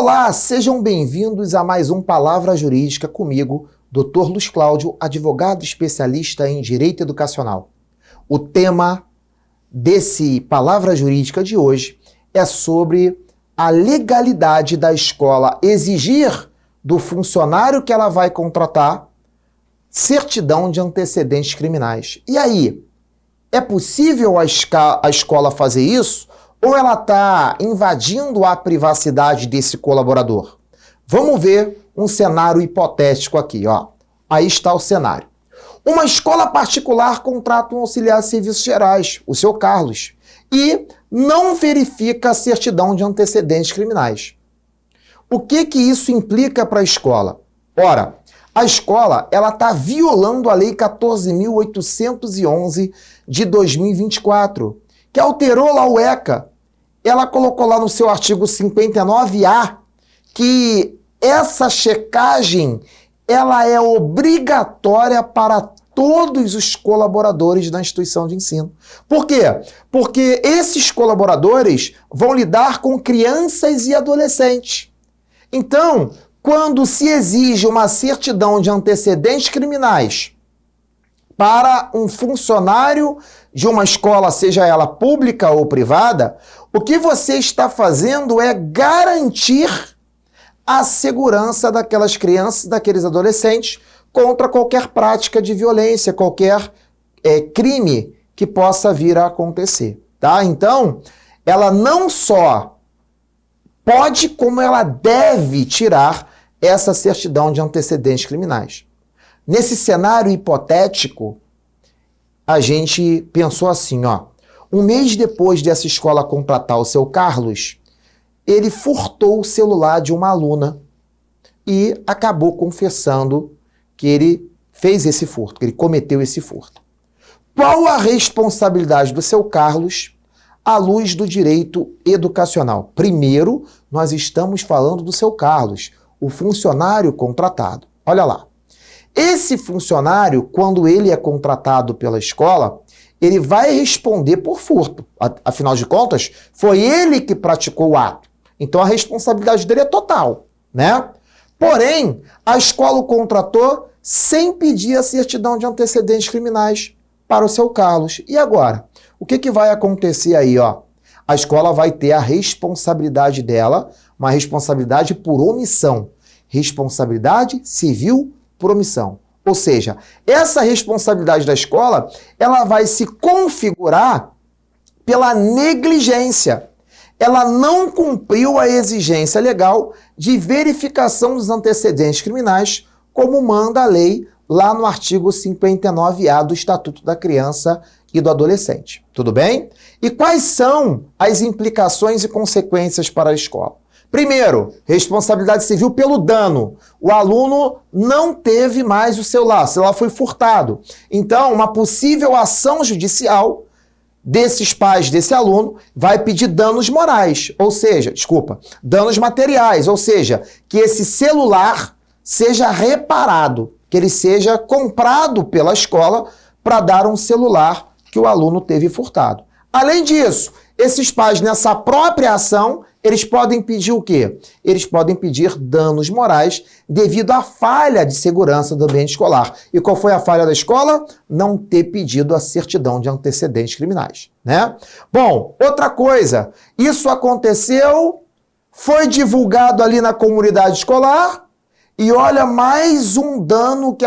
Olá, sejam bem-vindos a mais um Palavra Jurídica comigo, Dr. Luiz Cláudio, advogado especialista em Direito Educacional. O tema desse Palavra Jurídica de hoje é sobre a legalidade da escola exigir do funcionário que ela vai contratar certidão de antecedentes criminais. E aí, é possível a escola fazer isso? Ou ela está invadindo a privacidade desse colaborador? Vamos ver um cenário hipotético aqui, ó. Aí está o cenário. Uma escola particular contrata um auxiliar de serviços gerais, o seu Carlos, e não verifica a certidão de antecedentes criminais. O que isso implica para a escola? Ora, a escola está violando a Lei 14.811 de 2024, que alterou lá o ECA. Ela colocou lá no seu artigo 59A que essa checagem ela é obrigatória para todos os colaboradores da instituição de ensino. Por quê? Porque esses colaboradores vão lidar com crianças e adolescentes. Então, quando se exige uma certidão de antecedentes criminais para um funcionário de uma escola, seja ela pública ou privada, o que você está fazendo é garantir a segurança daquelas crianças, daqueles adolescentes, contra qualquer prática de violência, qualquer crime que possa vir a acontecer, tá? Então, ela não só pode, como ela deve tirar essa certidão de antecedentes criminais. Nesse cenário hipotético, a gente pensou assim, ó. Um mês depois dessa escola contratar o seu Carlos, ele furtou o celular de uma aluna e acabou confessando que ele fez esse furto, que ele cometeu esse furto. Qual a responsabilidade do seu Carlos à luz do direito educacional? Primeiro, nós estamos falando do seu Carlos, o funcionário contratado. Olha lá. Esse funcionário, quando ele é contratado pela escola, ele vai responder por furto. Afinal de contas, foi ele que praticou o ato. Então a responsabilidade dele é total, né? Porém, a escola o contratou sem pedir a certidão de antecedentes criminais para o seu Carlos. E agora? O que vai acontecer aí, ó? A escola vai ter a responsabilidade dela, uma responsabilidade por omissão. Responsabilidade civil por omissão. Ou seja, essa responsabilidade da escola, ela vai se configurar pela negligência. Ela não cumpriu a exigência legal de verificação dos antecedentes criminais, como manda a lei lá no artigo 59A do Estatuto da Criança e do Adolescente. Tudo bem? E quais são as implicações e consequências para a escola? Primeiro, responsabilidade civil pelo dano. O aluno não teve mais o celular foi furtado. Então, uma possível ação judicial desses pais desse aluno vai pedir danos morais, danos materiais, ou seja, que esse celular seja reparado, que ele seja comprado pela escola para dar um celular que o aluno teve furtado. Além disso, esses pais, nessa própria ação, eles podem pedir o quê? Eles podem pedir danos morais devido à falha de segurança do ambiente escolar. E qual foi a falha da escola? Não ter pedido a certidão de antecedentes criminais, né? Bom, outra coisa, isso aconteceu, foi divulgado ali na comunidade escolar e olha, mais um dano que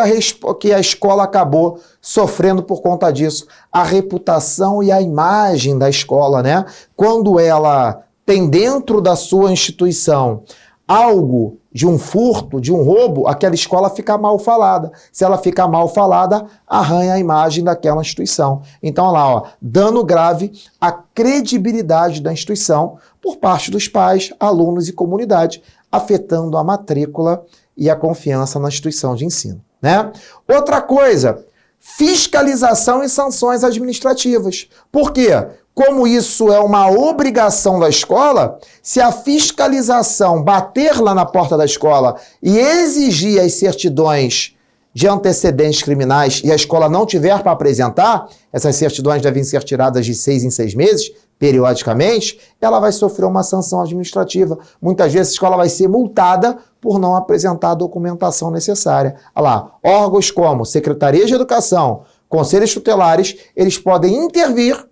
a escola acabou sofrendo por conta disso. A reputação e a imagem da escola, né? Quando ela tem dentro da sua instituição algo de um furto, de um roubo, aquela escola fica mal falada. Se ela fica mal falada, arranha a imagem daquela instituição. Então, olha lá, ó, dano grave à credibilidade da instituição por parte dos pais, alunos e comunidade, afetando a matrícula e a confiança na instituição de ensino, né? Outra coisa, fiscalização e sanções administrativas. Por quê? Como isso é uma obrigação da escola, se a fiscalização bater lá na porta da escola e exigir as certidões de antecedentes criminais e a escola não tiver para apresentar, essas certidões devem ser tiradas de 6 em 6 meses, periodicamente, ela vai sofrer uma sanção administrativa. Muitas vezes a escola vai ser multada por não apresentar a documentação necessária. Olha lá, órgãos como Secretaria de Educação, Conselhos Tutelares, eles podem intervir,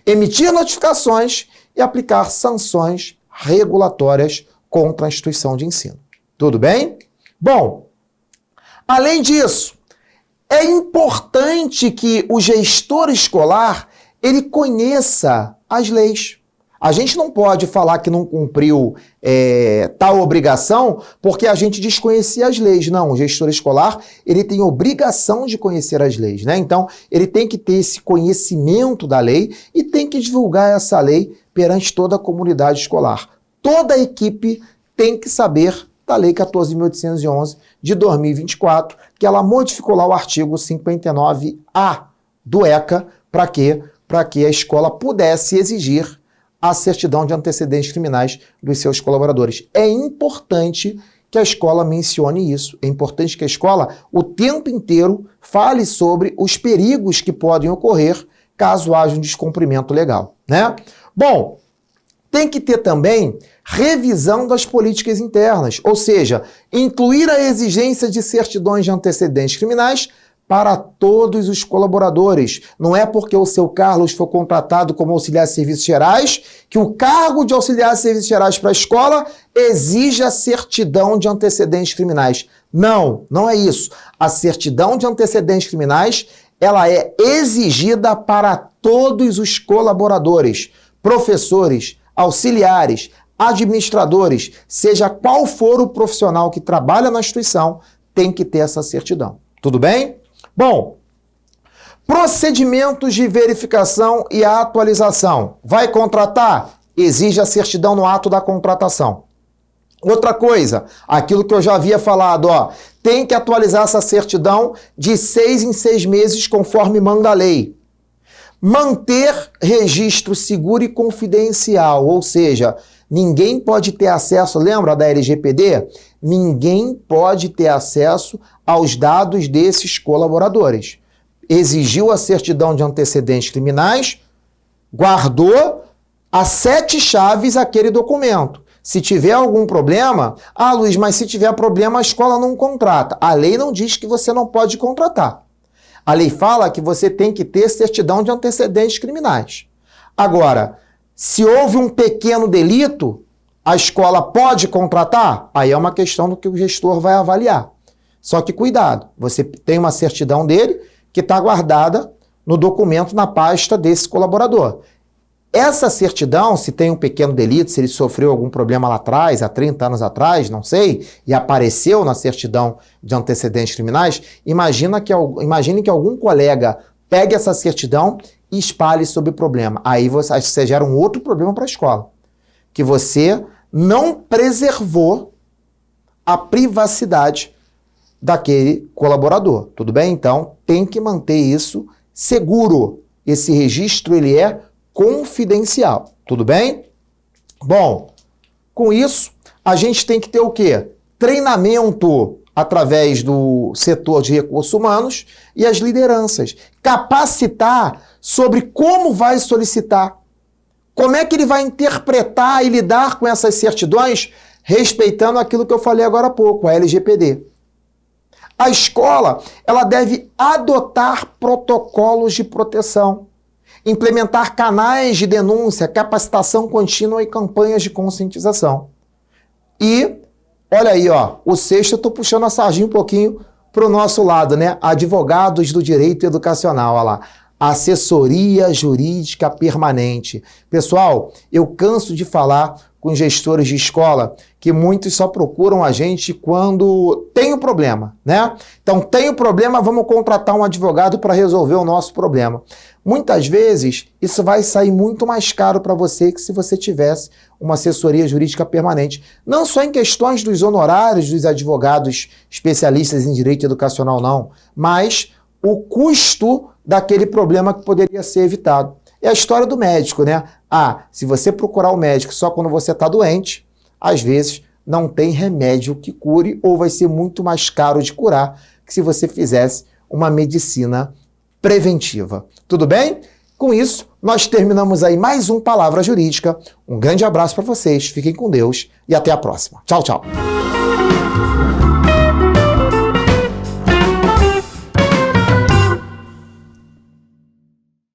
emitir notificações e aplicar sanções regulatórias contra a instituição de ensino. Tudo bem? Bom, além disso, é importante que o gestor escolar ele conheça as leis. A gente não pode falar que não cumpriu tal obrigação porque a gente desconhecia as leis. Não, o gestor escolar ele tem obrigação de conhecer as leis, né? Então, ele tem que ter esse conhecimento da lei e tem que divulgar essa lei perante toda a comunidade escolar. Toda a equipe tem que saber da Lei 14.811 de 2024, que ela modificou lá o artigo 59A do ECA, para quê? Para que a escola pudesse exigir a certidão de antecedentes criminais dos seus colaboradores. É importante que a escola mencione isso. É importante que a escola, o tempo inteiro, fale sobre os perigos que podem ocorrer caso haja um descumprimento legal, né? Bom, tem que ter também revisão das políticas internas, ou seja, incluir a exigência de certidões de antecedentes criminais para todos os colaboradores. Não é porque o seu Carlos foi contratado como auxiliar de serviços gerais que o cargo de auxiliar de serviços gerais para a escola exige a certidão de antecedentes criminais. Não, não é isso. A certidão de antecedentes criminais, ela é exigida para todos os colaboradores, professores, auxiliares, administradores, seja qual for o profissional que trabalha na instituição, tem que ter essa certidão. Tudo bem? Bom, procedimentos de verificação e atualização. Vai contratar? Exige a certidão no ato da contratação. Outra coisa, aquilo que eu já havia falado, ó, tem que atualizar essa certidão de 6 em 6 meses, conforme manda a lei. Manter registro seguro e confidencial, ou seja, ninguém pode ter acesso, lembra da LGPD? Ninguém pode ter acesso aos dados desses colaboradores. Exigiu a certidão de antecedentes criminais, guardou a 7 chaves aquele documento. Se tiver algum problema, Luiz, mas se tiver problema a escola não contrata. A lei não diz que você não pode contratar. A lei fala que você tem que ter certidão de antecedentes criminais. Agora, se houve um pequeno delito, a escola pode contratar? Aí é uma questão do que o gestor vai avaliar. Só que cuidado, você tem uma certidão dele que está guardada no documento na pasta desse colaborador. Essa certidão, se tem um pequeno delito, se ele sofreu algum problema lá atrás, há 30 anos atrás, não sei, e apareceu na certidão de antecedentes criminais, imagine que algum colega pegue essa certidão e espalhe sobre o problema. Aí você gera um outro problema para a escola, que você não preservou a privacidade daquele colaborador, tudo bem? Então, tem que manter isso seguro. Esse registro, ele é confidencial, tudo bem? Bom, com isso, a gente tem que ter o quê? Treinamento através do setor de recursos humanos e as lideranças. Capacitar sobre como vai solicitar. Como é que ele vai interpretar e lidar com essas certidões, respeitando aquilo que eu falei agora há pouco, a LGPD. A escola, ela deve adotar protocolos de proteção, implementar canais de denúncia, capacitação contínua e campanhas de conscientização. E, olha aí, ó, o sexto eu estou puxando a sardinha um pouquinho para o nosso lado, né? Advogados do direito educacional, olha lá. Assessoria jurídica permanente. Pessoal, eu canso de falar com gestores de escola que muitos só procuram a gente quando tem um problema, né? Então, tem um problema, vamos contratar um advogado para resolver o nosso problema. Muitas vezes, isso vai sair muito mais caro para você que se você tivesse uma assessoria jurídica permanente. Não só em questões dos honorários dos advogados especialistas em direito educacional, não, mas o custo daquele problema que poderia ser evitado. É a história do médico, né? Se você procurar o médico só quando você está doente, às vezes não tem remédio que cure ou vai ser muito mais caro de curar que se você fizesse uma medicina preventiva. Tudo bem? Com isso, nós terminamos aí mais um Palavra Jurídica. Um grande abraço para vocês, fiquem com Deus e até a próxima. Tchau, tchau.